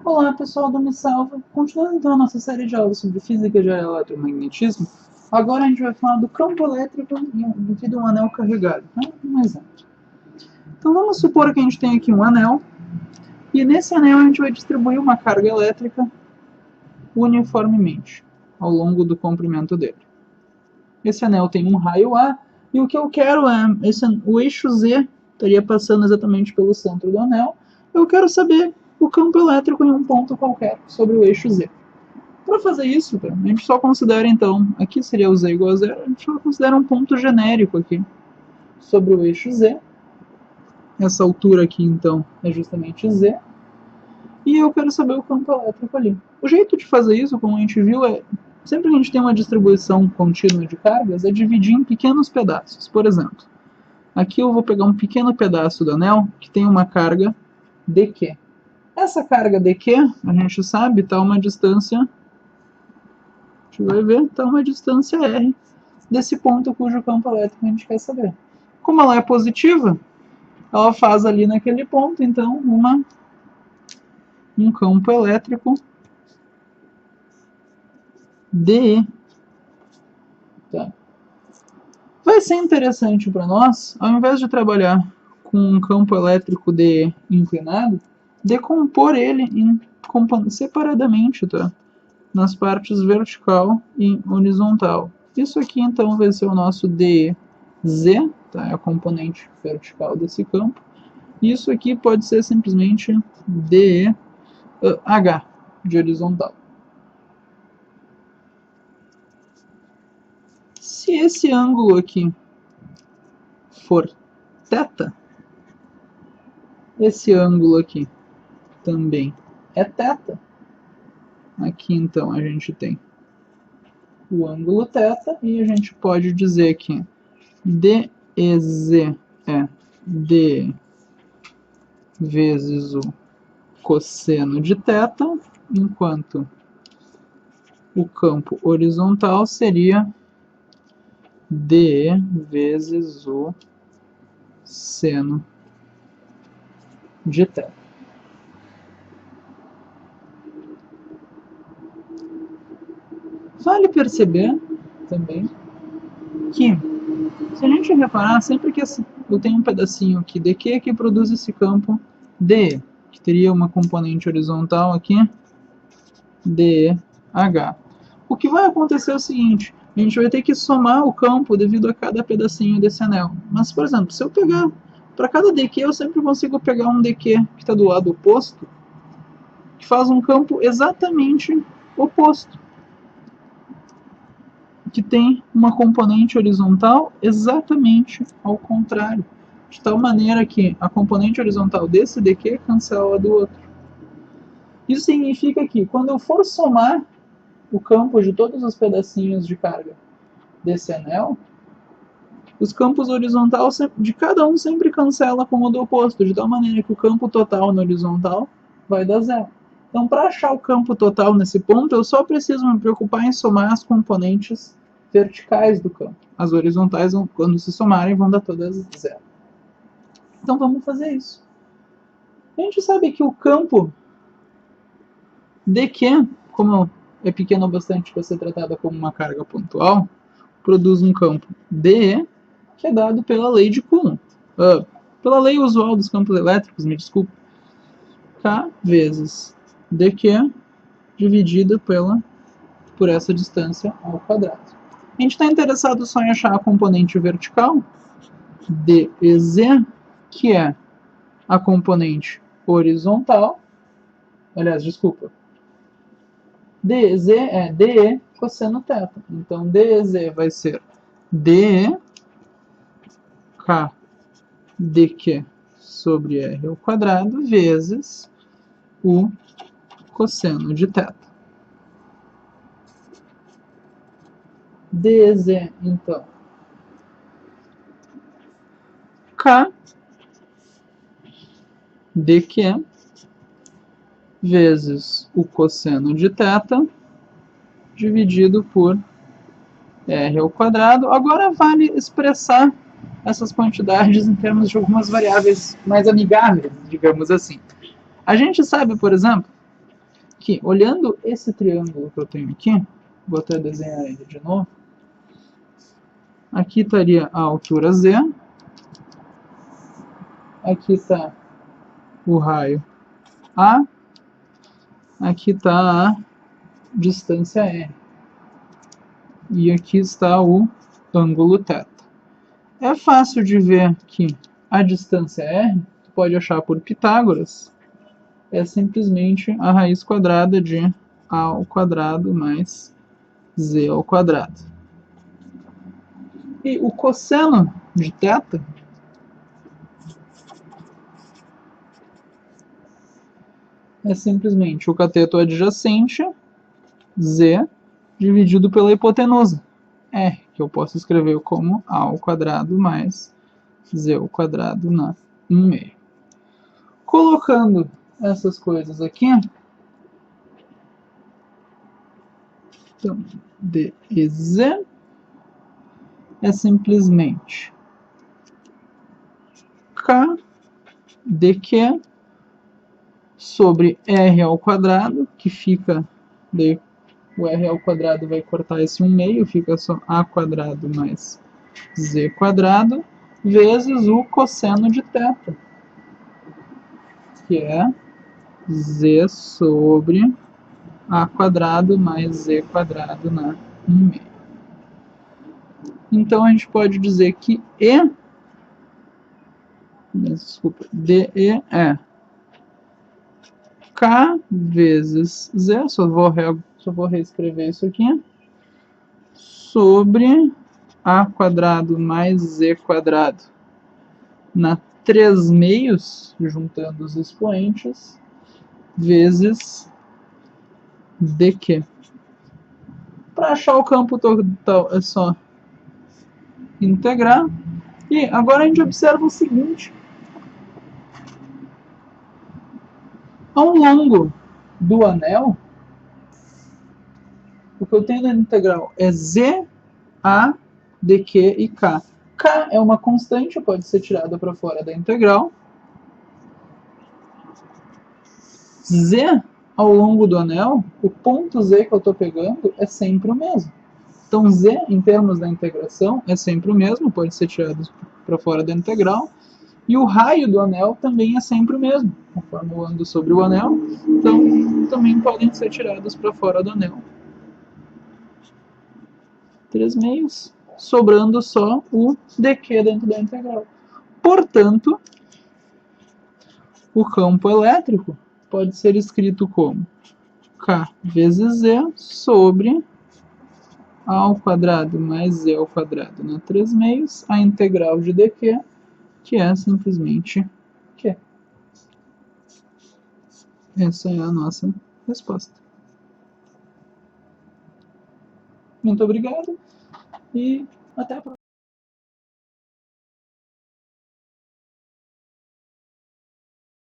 Olá pessoal do Me Salva, continuando então a nossa série de aulas sobre física de eletromagnetismo, agora a gente vai falar do campo elétrico devido a um anel carregado, tá? Um exemplo. Então vamos supor que a gente tem aqui um anel, e nesse anel a gente vai distribuir uma carga elétrica uniformemente, ao longo do comprimento dele. Esse anel tem um raio A, e o que eu quero é, o eixo Z estaria passando exatamente pelo centro do anel, eu quero saber o campo elétrico em um ponto qualquer sobre o eixo Z. Para fazer isso, a gente só considera então, aqui seria o Z igual a zero, a gente só considera um ponto genérico aqui sobre o eixo Z. Essa altura aqui então é justamente Z. E eu quero saber o campo elétrico ali. O jeito de fazer isso, como a gente viu, é sempre que a gente tem uma distribuição contínua de cargas, é dividir em pequenos pedaços. Por exemplo, aqui eu vou pegar um pequeno pedaço do anel que tem uma carga dQ. Essa carga dQ, a gente sabe, está a uma distância, a gente vai ver, está a uma distância R desse ponto cujo campo elétrico a gente quer saber. Como ela é positiva, ela faz ali naquele ponto, então, um campo elétrico DE. Tá. Vai ser interessante para nós, ao invés de trabalhar com um campo elétrico DE inclinado, decompor ele separadamente, tá? Nas partes vertical e horizontal. Isso aqui então vai ser o nosso DZ, tá? É a componente vertical desse campo. Isso aqui pode ser simplesmente DH de horizontal. Se esse ângulo aqui for θ, esse ângulo aqui também é θ. Aqui então a gente tem o ângulo θ e a gente pode dizer que DEZ é D vezes o cosseno de θ, enquanto o campo horizontal seria DE vezes o seno de θ. Vale perceber também que, se a gente reparar, sempre que eu tenho um pedacinho aqui dQ que produz esse campo DE, que teria uma componente horizontal aqui, DH. O que vai acontecer é o seguinte, a gente vai ter que somar o campo devido a cada pedacinho desse anel. Mas, por exemplo, se eu pegar, para cada dQ, eu sempre consigo pegar um dQ que está do lado oposto, que faz um campo exatamente oposto, que tem uma componente horizontal exatamente ao contrário, de tal maneira que a componente horizontal desse dQ cancela a do outro. Isso significa que, quando eu for somar o campo de todos os pedacinhos de carga desse anel, os campos horizontais de cada um sempre cancela com o do oposto, de tal maneira que o campo total no horizontal vai dar zero. Então, para achar o campo total nesse ponto, eu só preciso me preocupar em somar as componentes verticais do campo. As horizontais, quando se somarem, vão dar todas zero. Então, vamos fazer isso. A gente sabe que o campo dQ, como é pequeno o bastante para ser tratada como uma carga pontual, produz um campo DE, que é dado pela lei de Coulomb. Pela lei usual dos campos elétricos, me desculpe. K vezes dQ dividida por essa distância ao quadrado. A gente está interessado só em achar a componente vertical, DEZ, que é a componente horizontal. Aliás, desculpa. DEZ é DE cosseno θ. Então, DEZ vai ser DE K dQ sobre R ao quadrado vezes o cosseno de θ. DZ, então, K dQ vezes o cosseno de θ dividido por R ao quadrado. Agora vale expressar essas quantidades em termos de algumas variáveis mais amigáveis, digamos assim. A gente sabe, por exemplo, que, olhando esse triângulo que eu tenho aqui, vou até desenhar ele de novo, aqui estaria a altura Z, aqui está o raio A, aqui está a distância R, e aqui está o ângulo θ. É fácil de ver que a distância R, tu pode achar por Pitágoras, é simplesmente a raiz quadrada de A ao quadrado mais Z ao quadrado. E o cosseno de θ é simplesmente o cateto adjacente, Z, dividido pela hipotenusa, R, que eu posso escrever como A ao quadrado mais Z ao quadrado na 1/2. Colocando essas coisas aqui, então, dz é simplesmente k dq sobre r ao quadrado, que fica, daí o r ao quadrado vai cortar esse 1/2, fica só a quadrado mais z quadrado, vezes o cosseno de θ, que é z sobre a quadrado mais z quadrado na 1/2. Então a gente pode dizer que DE é K vezes Z, só vou reescrever isso aqui, sobre A quadrado mais Z quadrado na 3/2, juntando os expoentes, vezes dq. Para achar o campo total é só integrar. E agora a gente observa o seguinte: ao longo do anel, o que eu tenho na integral é z, a, dq e k. K é uma constante, pode ser tirada para fora da integral. Z, ao longo do anel, o ponto Z que eu estou pegando é sempre o mesmo. Então Z, em termos da integração, é sempre o mesmo, pode ser tirado para fora da integral. E o raio do anel também é sempre o mesmo, conforme eu ando sobre o anel. Então, também podem ser tirados para fora do anel. 3/2, sobrando só o dq dentro da integral. Portanto, o campo elétrico pode ser escrito como K vezes Z sobre A ao quadrado mais Z ao quadrado na 3/2, a integral de dq, que é simplesmente Q. Essa é a nossa resposta. Muito obrigado e até a próxima.